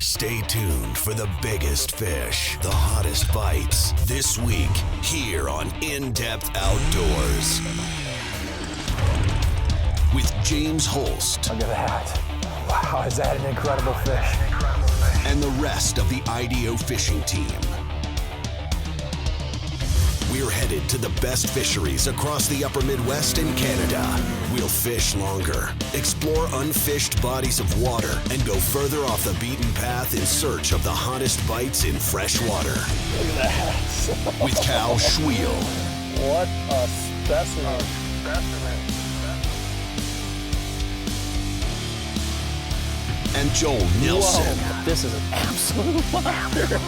Stay tuned for the biggest fish, the hottest bites, this week here on In-Depth Outdoors. With James Holst. Look at that. Wow, is that an incredible fish? And the rest of the IDO fishing team. We're headed to the best fisheries across the upper Midwest and Canada. We'll fish longer, explore unfished bodies of water, and go further off the beaten path in search of the hottest bites in fresh water. Look at that. With Cal Schwiel. What a specimen. And Joel Nilsson. Whoa, this is an absolute monster.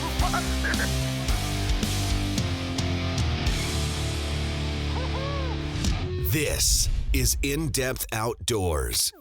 This is In-Depth Outdoors.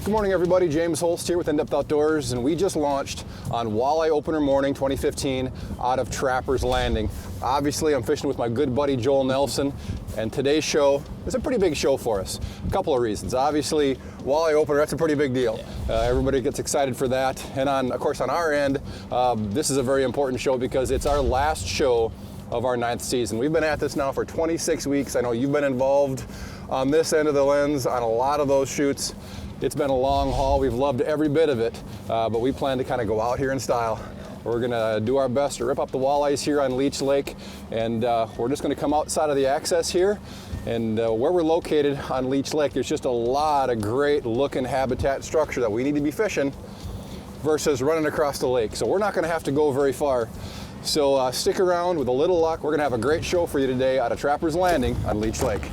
Good morning, everybody. James Holst here with In-Depth Outdoors, and we just launched on Walleye Opener Morning 2015 out of Trapper's Landing. Obviously, I'm fishing with my good buddy Joel Nelson, and today's show is a pretty big show for us. A couple of reasons. Obviously, Walleye Opener, that's a pretty big deal. Everybody gets excited for that. And of course, on our end, this is a very important show because it's our last show of our 9th season. We've been at this now for 26 weeks. I know you've been involved on this end of the lens on a lot of those shoots. It's been a long haul. We've loved every bit of it, but we plan to kind of go out here in style. We're gonna do our best to rip up the walleyes here on Leech Lake, and we're just gonna come outside of the access here, and where we're located on Leech Lake, there's just a lot of great looking habitat structure that we need to be fishing versus running across the lake. So we're not gonna have to go very far. So stick around. With a little luck, we're gonna have a great show for you today out of Trapper's Landing on Leech Lake.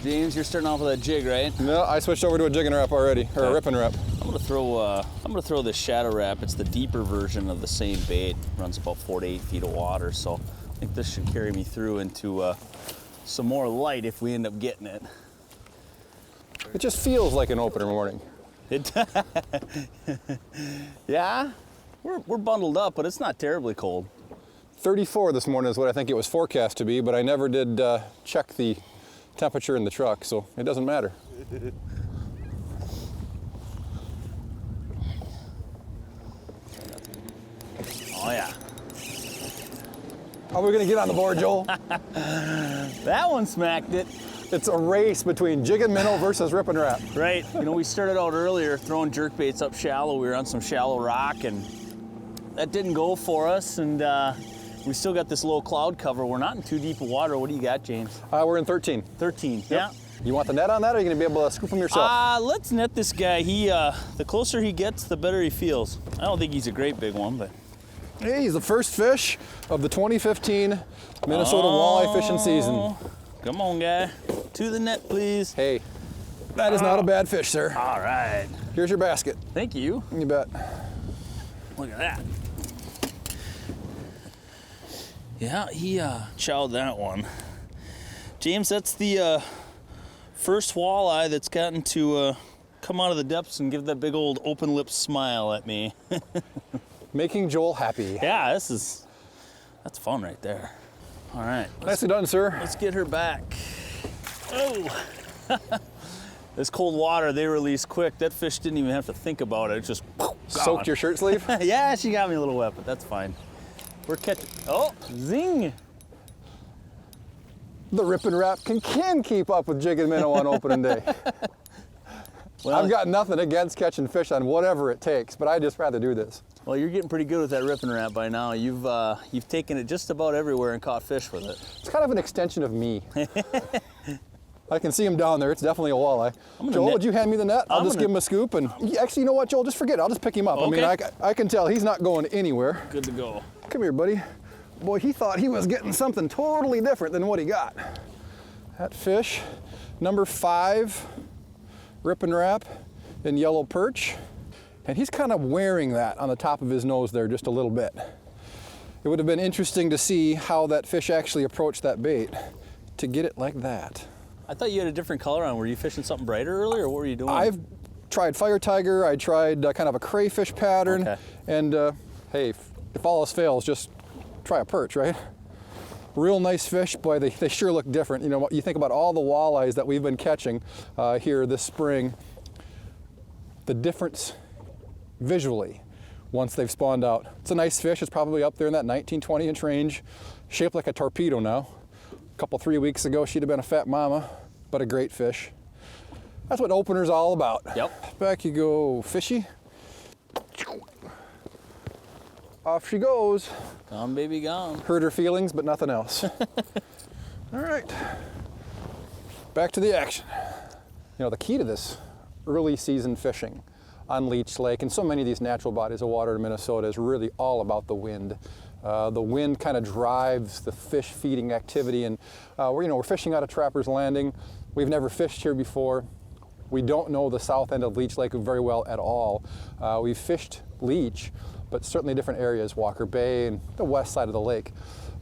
James, you're starting off with that jig, right? No, I switched over to a jigging wrap already, or a ripping wrap. I'm gonna throw this shadow wrap. It's the deeper version of the same bait. Runs about 4 to 8 feet of water, so I think this should carry me through into some more light if we end up getting it. It just feels like an opener morning. It yeah, we're bundled up, but it's not terribly cold. 34 this morning is what I think it was forecast to be, but I never did check the temperature in the truck, so it doesn't matter. Oh yeah. How are we gonna get on the board, Joel? That one smacked it. It's a race between jig and minnow versus rip and wrap. Right. You know, we started out earlier throwing jerk baits up shallow. We were on some shallow rock, and that didn't go for us, and we still got this low cloud cover. We're not in too deep of water. What do you got, James? We're in 13. 13, Yep. yeah. You want the net on that, or are you gonna be able to scoop them yourself? Let's net this guy. The closer he gets, the better he feels. I don't think he's a great big one, but. Hey, he's the first fish of the 2015 Minnesota walleye fishing season. Come on, guy. To the net, please. Hey, that is not a bad fish, sir. All right. Here's your basket. Thank you. You bet. Look at that. Yeah, he chowed that one. James, that's the first walleye that's gotten to come out of the depths and give that big old open lip smile at me. Making Joel happy. Yeah, that's fun right there. All right. Nicely done, sir. Let's get her back. Oh. This cold water, they release quick. That fish didn't even have to think about it. It just Soaked your shirt sleeve? Yeah, she got me a little wet, but that's fine. We're catching. Oh, zing. The rip and wrap can keep up with jig and minnow on opening day. Well, I've got nothing against catching fish on whatever it takes, but I'd just rather do this. Well, you're getting pretty good with that rip and wrap by now. You've taken it just about everywhere and caught fish with it. It's kind of an extension of me. I can see him down there. It's definitely a walleye. Joel, would you hand me the net? I'll just give him a scoop. And actually, you know what, Joel? Just forget it. I'll just pick him up. Okay. I mean, I can tell he's not going anywhere. Good to go. Come here, buddy. Boy, he thought he was getting something totally different than what he got. That fish, number 5, rip and wrap in yellow perch. And he's kind of wearing that on the top of his nose there just a little bit. It would have been interesting to see how that fish actually approached that bait to get it like that. I thought you had a different color on. Were you fishing something brighter earlier, or what were you doing? I've tried fire tiger, I tried kind of a crayfish pattern, okay. And hey, if all else fails, just try a perch, right? Real nice fish, boy, they sure look different. You know, you think about all the walleyes that we've been catching here this spring, the difference visually once they've spawned out. It's a nice fish. It's probably up there in that 19, 20 inch range, shaped like a torpedo now. A couple, 3 weeks ago, she'd have been a fat mama, but a great fish. That's what opener's all about. Yep. Back you go, fishy. Off she goes. Gone, baby, gone. Hurt her feelings, but nothing else. All right, back to the action. You know, the key to this early season fishing on Leech Lake and so many of these natural bodies of water in Minnesota is really all about the wind. The wind kind of drives the fish feeding activity, and we're fishing out of Trapper's Landing. We've never fished here before. We don't know the south end of Leech Lake very well at all. We've fished Leech, but certainly different areas, Walker Bay and the west side of the lake.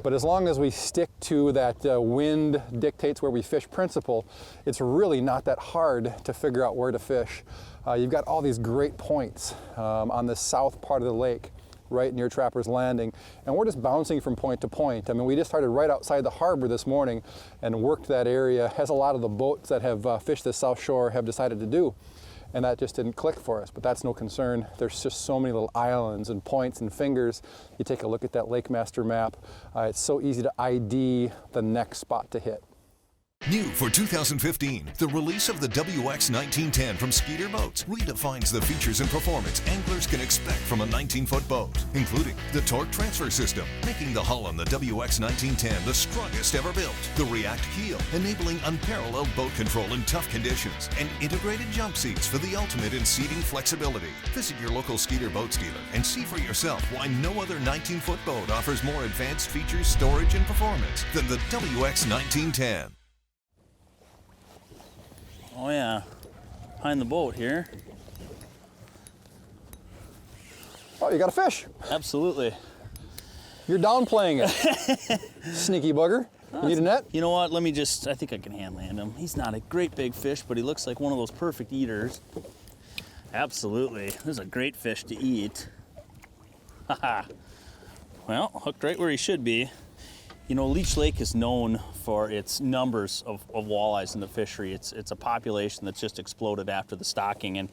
But as long as we stick to that wind dictates where we fish principle, it's really not that hard to figure out where to fish. You've got all these great points on the south part of the lake, right near Trapper's Landing, and we're just bouncing from point to point. I mean, we just started right outside the harbor this morning and worked that area, as a lot of the boats that have fished the South Shore have decided to do. And that just didn't click for us, but that's no concern. There's just so many little islands and points and fingers. You take a look at that Lake Master map. It's so easy to ID the next spot to hit. New for 2015, the release of the WX1910 from Skeeter Boats redefines the features and performance anglers can expect from a 19-foot boat, including the torque transfer system, making the hull on the WX1910 the strongest ever built, the React keel, enabling unparalleled boat control in tough conditions, and integrated jump seats for the ultimate in seating flexibility. Visit your local Skeeter Boats dealer and see for yourself why no other 19-foot boat offers more advanced features, storage, and performance than the WX1910. Oh yeah, behind the boat here. Oh, you got a fish. Absolutely. You're downplaying it. Sneaky bugger. You need a net? You know what, I think I can hand land him. He's not a great big fish, but he looks like one of those perfect eaters. Absolutely, this is a great fish to eat. Haha. Well, hooked right where he should be. You know, Leech Lake is known for its numbers of walleyes in the fishery. It's a population that's just exploded after the stocking. And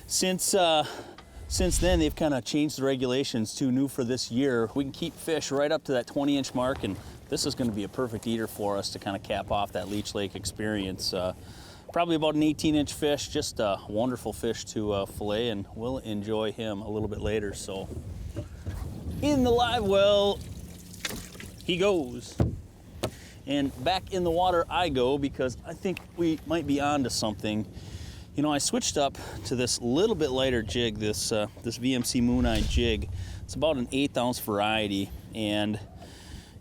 since then, they've kind of changed the regulations to new for this year. We can keep fish right up to that 20-inch mark, and this is going to be a perfect eater for us to kind of cap off that Leech Lake experience. Probably about an 18-inch fish, just a wonderful fish to fillet, and we'll enjoy him a little bit later. So, in the live well, he goes. And back in the water I go, because I think we might be on to something. You know, I switched up to this little bit lighter jig, this VMC Moon Eye jig. It's about an 1/8 ounce variety, and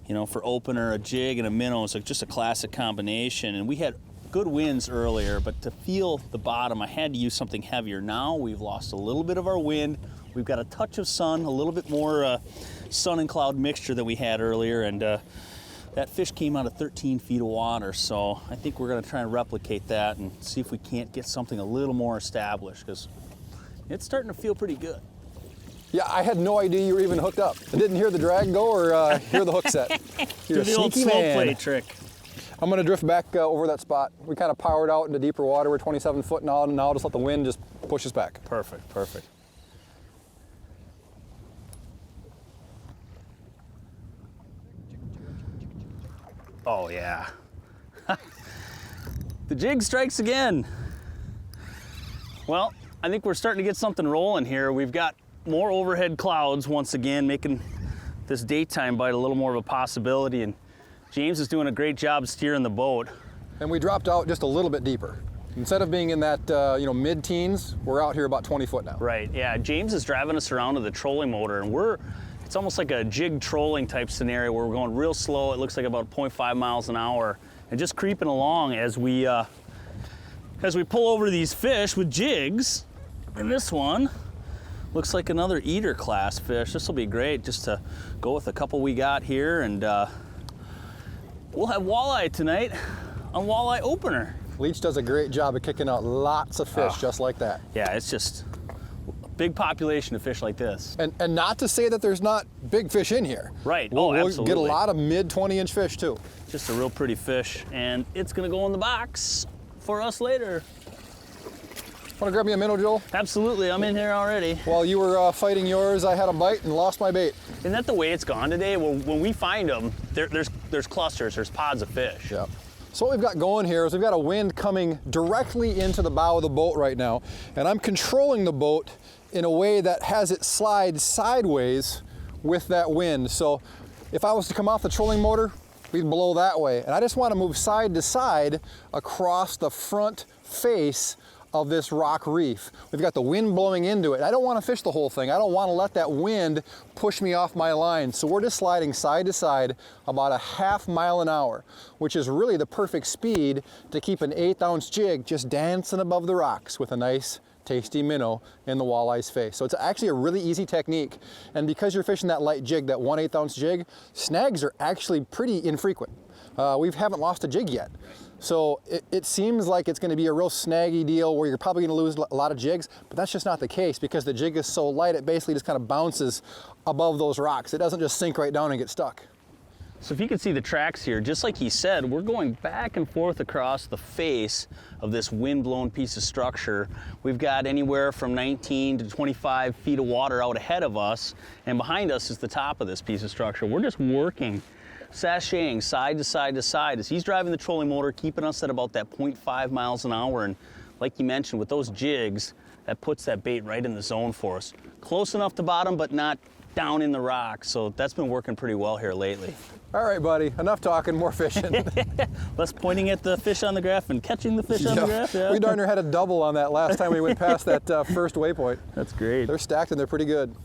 you know, for opener, a jig and a minnow is just a classic combination. And we had good winds earlier, but to feel the bottom, I had to use something heavier. Now we've lost a little bit of our wind. We've got a touch of sun, a little bit more sun and cloud mixture that we had earlier, and that fish came out of 13 feet of water. So I think we're going to try and replicate that and see if we can't get something a little more established, because it's starting to feel pretty good. Yeah, I had no idea you were even hooked up. I didn't hear the drag go or hear the hook set. You're a the old sneaky slow man. play trick. I'm going to drift back over that spot. We kind of powered out into deeper water. We're 27 foot now, and now just let the wind just push us back. Perfect, perfect. Oh yeah. The jig strikes again. Well, I think we're starting to get something rolling here. We've got more overhead clouds once again, making this daytime bite a little more of a possibility, and James is doing a great job steering the boat. And we dropped out just a little bit deeper. Instead of being in that mid-teens, we're out here about 20 foot now. Right, yeah, James is driving us around to the trolling motor, and it's almost like a jig trolling type scenario where we're going real slow. It looks like about 0.5 miles an hour, and just creeping along as we pull over these fish with jigs. And this one Looks like another eater class fish. This will be great just to go with a couple we got here, and we'll have walleye tonight on walleye opener. Leach does a great job of kicking out lots of fish just like that. Yeah, it's just a big population of fish like this. And not to say that there's not big fish in here. Right, We'll absolutely. get a lot of mid 20-inch fish too. Just a real pretty fish, and it's gonna go in the box for us later. Want to grab me a minnow, Joel? Absolutely, I'm in here already. While you were fighting yours, I had a bite and lost my bait. Isn't that the way it's gone today? When we find them, there's clusters, there's pods of fish. Yep. So what we've got going here is we've got a wind coming directly into the bow of the boat right now, and I'm controlling the boat in a way that has it slide sideways with that wind. So if I was to come off the trolling motor, we'd blow that way. And I just want to move side to side across the front face of this rock reef. We've got the wind blowing into it. I don't want to fish the whole thing. I don't want to let that wind push me off my line. So we're just sliding side to side about a half mile an hour, which is really the perfect speed to keep an 1/8 ounce jig just dancing above the rocks with a nice tasty minnow in the walleye's face. So it's actually a really easy technique. And because you're fishing that light jig, that 1/8 ounce jig, snags are actually pretty infrequent. We haven't lost a jig yet. So it seems like it's going to be a real snaggy deal where you're probably going to lose a lot of jigs, but that's just not the case because the jig is so light, it basically just kind of bounces above those rocks. It doesn't just sink right down and get stuck. So if you can see the tracks here, just like he said, we're going back and forth across the face of this wind-blown piece of structure. We've got anywhere from 19 to 25 feet of water out ahead of us, and behind us is the top of this piece of structure. We're just working, sashaying side to side to side as he's driving the trolling motor, keeping us at about that 0.5 miles an hour. And like you mentioned, with those jigs, that puts that bait right in the zone for us. Close enough to bottom, but not down in the rock. So that's been working pretty well here lately. All right, buddy, enough talking, more fishing. Less pointing at the fish on the graph and catching the fish on the graph. Yeah. We darn near had a double on that last time we went past that first waypoint. That's great. They're stacked and they're pretty good.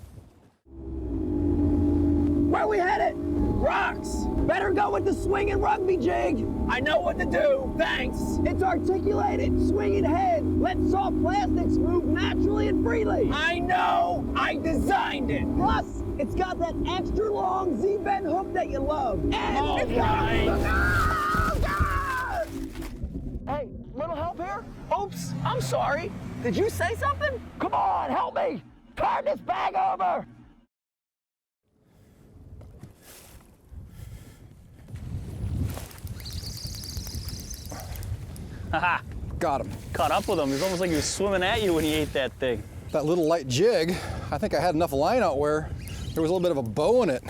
Where we headed? Rocks! Better go with the swinging rugby jig. I know what to do. Thanks. It's articulated, swinging head. Let soft plastics move naturally and freely. I know. I designed it. Plus, it's got that extra long Z-bend hook that you love. And it's got... Oh, God! Hey, little help here? Oops, I'm sorry. Did you say something? Come on, help me. Turn this bag over. Haha. Got him. Caught up with him. It was almost like he was swimming at you when he ate that thing. That little light jig, I think I had enough line out where there was a little bit of a bow in it.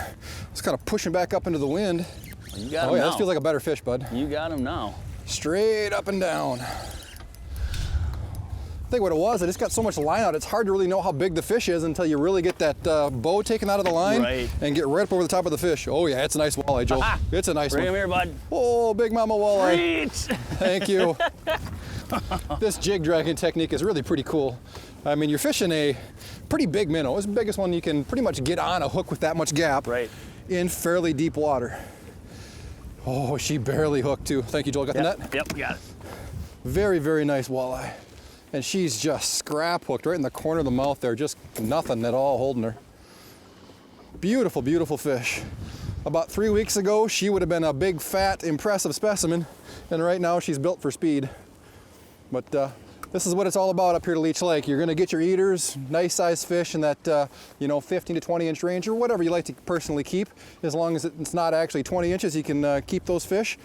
It's kind of pushing back up into the wind. Well, you got him yeah, now. this feels like a better fish, bud. You got him now. Straight up and down. I think what it was, I just got so much line out, it's hard to really know how big the fish is until you really get that bow taken out of the line and get right up over the top of the fish. Oh yeah, it's a nice walleye, Joel. It's a nice one. Bring him here, bud. Oh, big mama walleye. Reach! Thank you. This jig dragging technique is really pretty cool. I mean, you're fishing a pretty big minnow. It's the biggest one you can pretty much get on a hook with that much gap in fairly deep water. Oh, she barely hooked too. Thank you, Joel. Got the net? Yep, got it. Very, very nice walleye. And she's just scrap hooked right in the corner of the mouth there, just nothing at all holding her. Beautiful, beautiful fish. About 3 weeks ago, she would have been a big, fat, impressive specimen, and right now she's built for speed. But this is what it's all about up here to Leech Lake. You're gonna get your eaters, nice sized fish in that 15 to 20 inch range, or whatever you like to personally keep. As long as it's not actually 20 inches, you can keep those fish.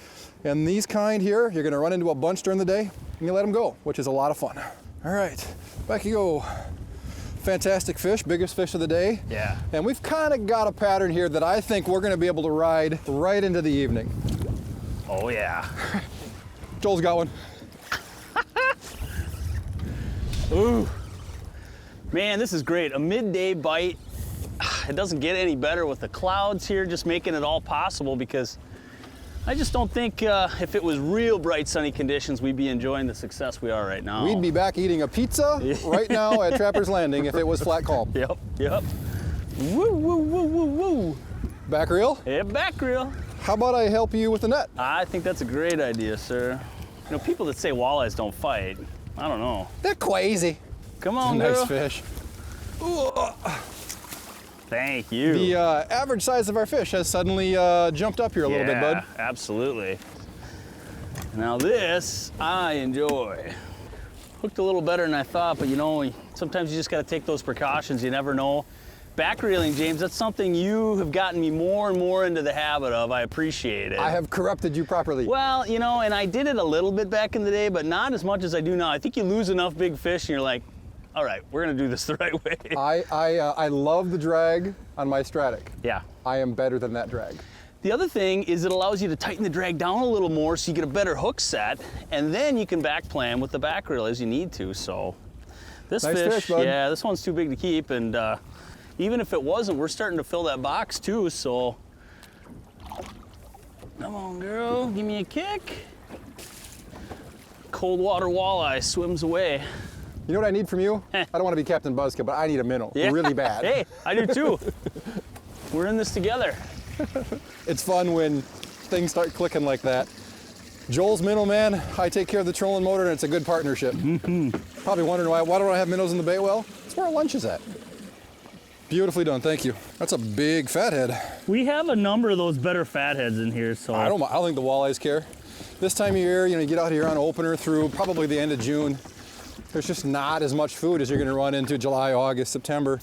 And these kind here, you're gonna run into a bunch during the day, and you let them go, which is a lot of fun. All right, back you go. Fantastic fish, biggest fish of the day. Yeah. And we've kind of got a pattern here that I think we're gonna be able to ride right into the evening. Oh yeah. Joel's got one. Ooh. Man, this is great. A midday bite. It doesn't get any better with the clouds here just making it all possible, because I just don't think if it was real bright sunny conditions, we'd be enjoying the success we are right now. We'd be back eating a pizza right now at Trapper's Landing if it was flat calm. Yep, yep. Woo, woo, woo, woo, woo. Back reel? Yeah, back reel. How about I help you with the net? I think that's a great idea, sir. You know, people that say walleyes don't fight, I don't know. They're crazy. Come on, Nice girl. fish. Thank you. The average size of our fish has suddenly jumped up here a little bit, bud. Yeah, absolutely. Now this, I enjoy. Hooked a little better than I thought, but you know, sometimes you just gotta take those precautions, you never know. Back reeling, James, that's something you have gotten me more and more into the habit of. I appreciate it. I have corrupted you properly. Well, you know, and I did it a little bit back in the day, but not as much as I do now. I think you lose enough big fish and you're like, all right, we're gonna do this the right way. I love the drag on my Stratic. Yeah. I am better than that drag. The other thing is it allows you to tighten the drag down a little more so you get a better hook set, and then you can back plan with the back reel as you need to. So this Nice fish, bud. yeah, this one's too big to keep, and even if it wasn't, we're starting to fill that box too, so come on, girl, give me a kick. Cold water walleye swims away. You know what I need from you? I don't want to be Captain Buzzkill, but I need a minnow, Yeah. really bad. Hey, I do too. We're in this together. It's fun when things start clicking like that. Joel's minnow man, I take care of the trolling motor, and it's a good partnership. Probably wondering why don't I have minnows in the bait well? That's where our lunch is at. Beautifully done, thank you. That's a big fathead. We have a number of those better fatheads in here, so I don't think the walleyes care. This time of year, you know, you get out here on opener through probably the end of June. There's just not as much food as you're gonna run into July, August, September.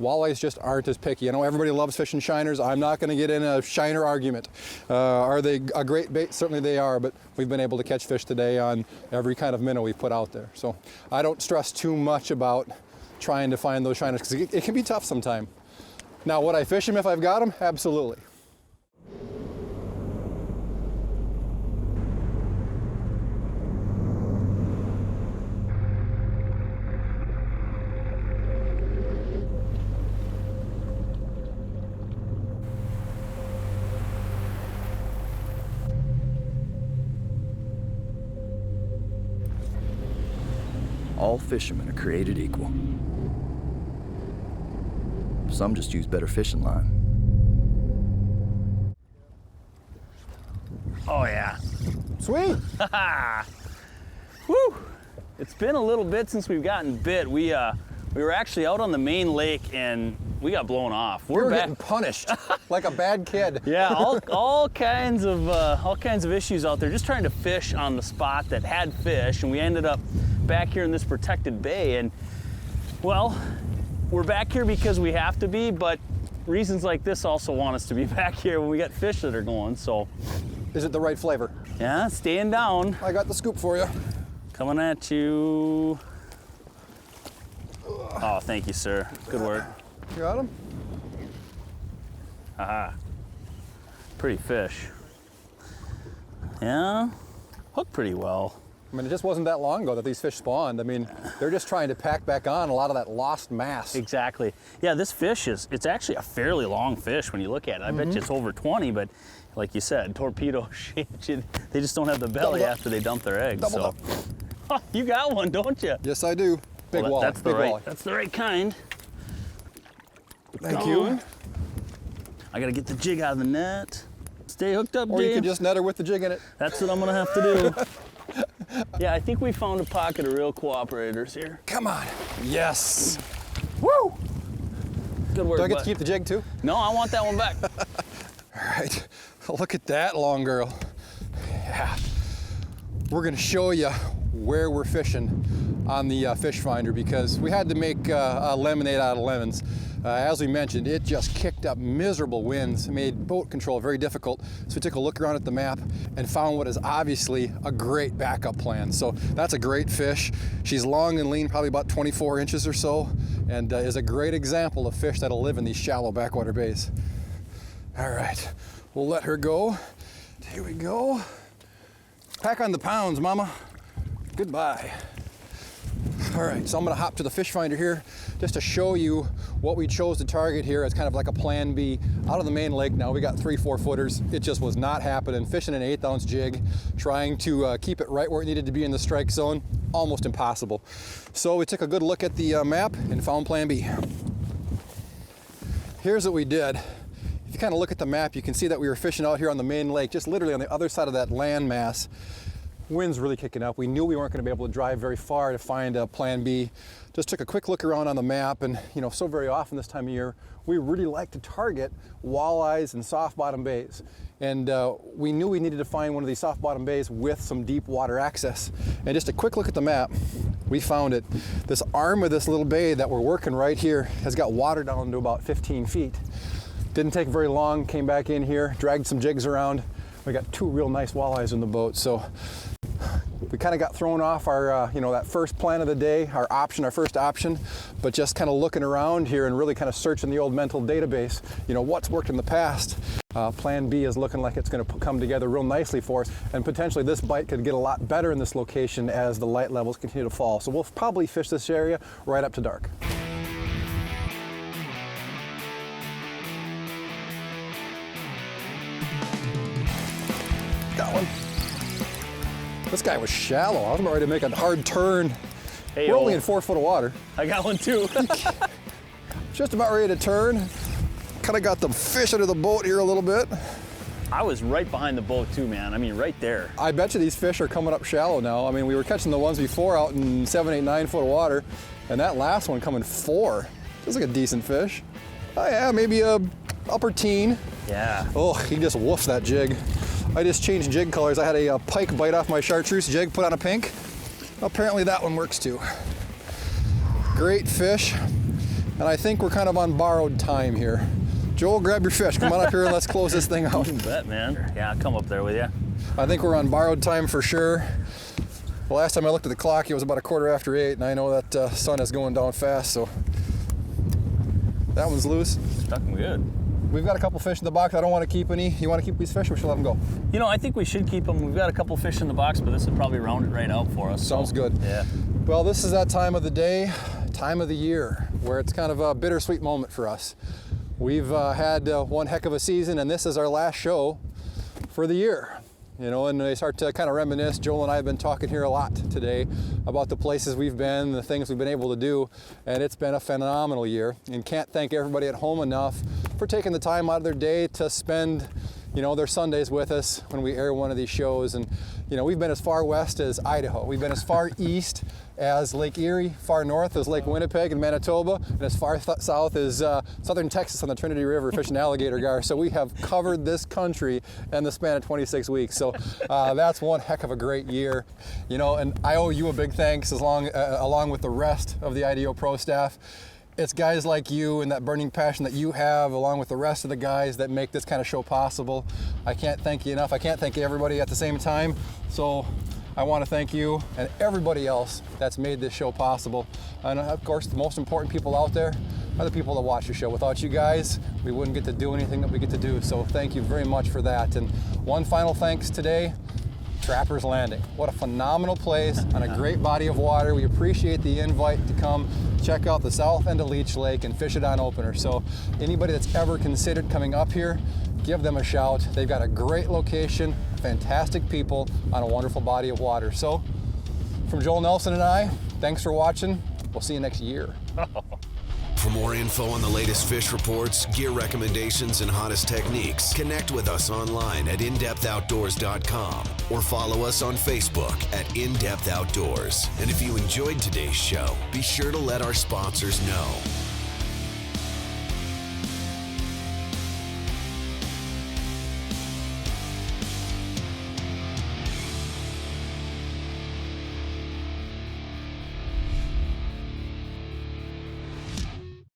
Walleyes just aren't as picky. I know everybody loves fishing shiners. I'm not gonna get in a shiner argument. Are they a great bait? Certainly they are, but we've been able to catch fish today on every kind of minnow we've put out there. So I don't stress too much about trying to find those shiners because it can be tough sometimes. Now, would I fish them if I've got them? Absolutely. All fishermen are created equal. Some just use better fishing line. oh yeah. Sweet. Woo! It's been a little bit since we've gotten bit. We were actually out on the main lake and we got blown off. We're back. getting punished like a bad kid. Yeah, all kinds of issues out there. Just trying to fish on the spot that had fish, and we ended up back here in this protected bay. And well, we're back here because we have to be, but reasons like this also want us to be back here when we got fish that are going. So, Is it the right flavor? yeah, staying down. I got the scoop for you. Coming at you. Oh, thank you, sir. Good work. You got him? Pretty fish. Yeah, hooked pretty well. I mean, it just wasn't that long ago that these fish spawned. I mean, they're just trying to pack back on a lot of that lost mass. Exactly. Yeah, this fish it's actually a fairly long fish when you look at it. I bet you it's over 20, but like you said, torpedo shaped. They just don't have the belly Doubled up. after they dump their eggs. Doubled up. Oh, you got one, don't you? Yes, I do. Big Well, walleye. that's the big right. walleye. That's the right kind. Thank Gone. you. I gotta get the jig out of the net. Stay hooked up, Or you James. could just net her with the jig in it. That's what I'm gonna have to do. Yeah, I think we found a pocket of real cooperators here. Come on. Yes. Woo! Good work. Do I get to bud. keep the jig too? No, I want that one back. All right. Look at that long girl. Yeah. We're gonna show you where we're fishing on the fish finder because we had to make a lemonade out of lemons. As we mentioned, it just kicked up miserable winds, made boat control very difficult. So we took a look around at the map and found what is obviously a great backup plan. So that's a great fish. She's long and lean, probably about 24 inches or so, and is a great example of fish that'll live in these shallow backwater bays. All right, we'll let her go. Here we go. Pack on the pounds, mama. Goodbye. All right, so I'm gonna hop to the fish finder here just to show you what we chose to target here as kind of like a plan B. Out of the main lake now, we got 3-4 footers. It just was not happening. Fishing an 1/8 ounce jig, trying to keep it right where it needed to be in the strike zone, almost impossible. So we took a good look at the map and found plan B. Here's what we did. If you kind of look at the map, you can see that we were fishing out here on the main lake, just literally on the other side of that land mass. Wind's really kicking up. We knew we weren't going to be able to drive very far to find a plan B. Just took a quick look around on the map, and so very often this time of year, we really like to target walleyes and soft bottom bays. And we knew we needed to find one of these soft bottom bays with some deep water access. And just a quick look at the map, we found it. This arm of this little bay that we're working right here has got water down to about 15 feet. Didn't take very long, came back in here, dragged some jigs around. We got 2 real nice walleyes in the boat. So we kind of got thrown off our, that first plan of the day, our first option, but just kind of looking around here and really kind of searching the old mental database, what's worked in the past. Plan B is looking like it's going to come together real nicely for us, and potentially this bite could get a lot better in this location as the light levels continue to fall. So we'll probably fish this area right up to dark. Got one. This guy was shallow. I was about ready to make a hard turn. Hey, we're only in 4 foot of water. I got one too. Just about ready to turn. Kind of got the fish under the boat here a little bit. I was right behind the boat too, man. I mean, right there. I bet you these fish are coming up shallow now. I mean, we were catching the ones before out in 7, 8, 9 foot of water, and that last one coming 4. Looks like a decent fish. Oh yeah, maybe a upper teen. Yeah. Oh, he just woofed that jig. I just changed jig colors. I had a pike bite off my chartreuse jig, put on a pink. Apparently that one works too. Great fish. And I think we're kind of on borrowed time here. Joel, grab your fish. Come on up here and let's close this thing out. You bet, man. Yeah, I'll come up there with you. I think we're on borrowed time for sure. The last time I looked at the clock, it was about 8:15, and I know that sun is going down fast, so that one's loose. Stuck them good. We've got a couple fish in the box. I don't want to keep any. You want to keep these fish, or should we let them go? I think we should keep them. We've got a couple fish in the box, but this would probably round it right out for us. Sounds good. Yeah. Well, this is that time of the day, time of the year, where it's kind of a bittersweet moment for us. We've had one heck of a season, and this is our last show for the year. And I start to kind of reminisce. Joel and I have been talking here a lot today about the places we've been, the things we've been able to do, and it's been a phenomenal year. And can't thank everybody at home enough for taking the time out of their day to spend, their Sundays with us when we air one of these shows. And we've been as far west as Idaho. We've been as far east as Lake Erie, far north as Lake Winnipeg and Manitoba, and as far south as southern Texas on the Trinity River fishing alligator gar. So we have covered this country in the span of 26 weeks. So that's one heck of a great year. And I owe you a big thanks along with the rest of the IDO Pro staff. It's guys like you and that burning passion that you have, along with the rest of the guys, that make this kind of show possible. I can't thank you enough. I can't thank everybody at the same time. So I want to thank you and everybody else that's made this show possible. And of course, the most important people out there are the people that watch the show. Without you guys, we wouldn't get to do anything that we get to do. So thank you very much for that. And one final thanks today, Trapper's Landing. What a phenomenal place on a great body of water. We appreciate the invite to come check out the south end of Leech Lake and fish it on opener. So anybody that's ever considered coming up here, give them a shout. They've got a great location, fantastic people on a wonderful body of water. So from Joel Nelson and I, thanks for watching. We'll see you next year. For more info on the latest fish reports, gear recommendations, and hottest techniques, connect with us online at indepthoutdoors.com or follow us on Facebook at In Depth Outdoors. And if you enjoyed today's show, be sure to let our sponsors know.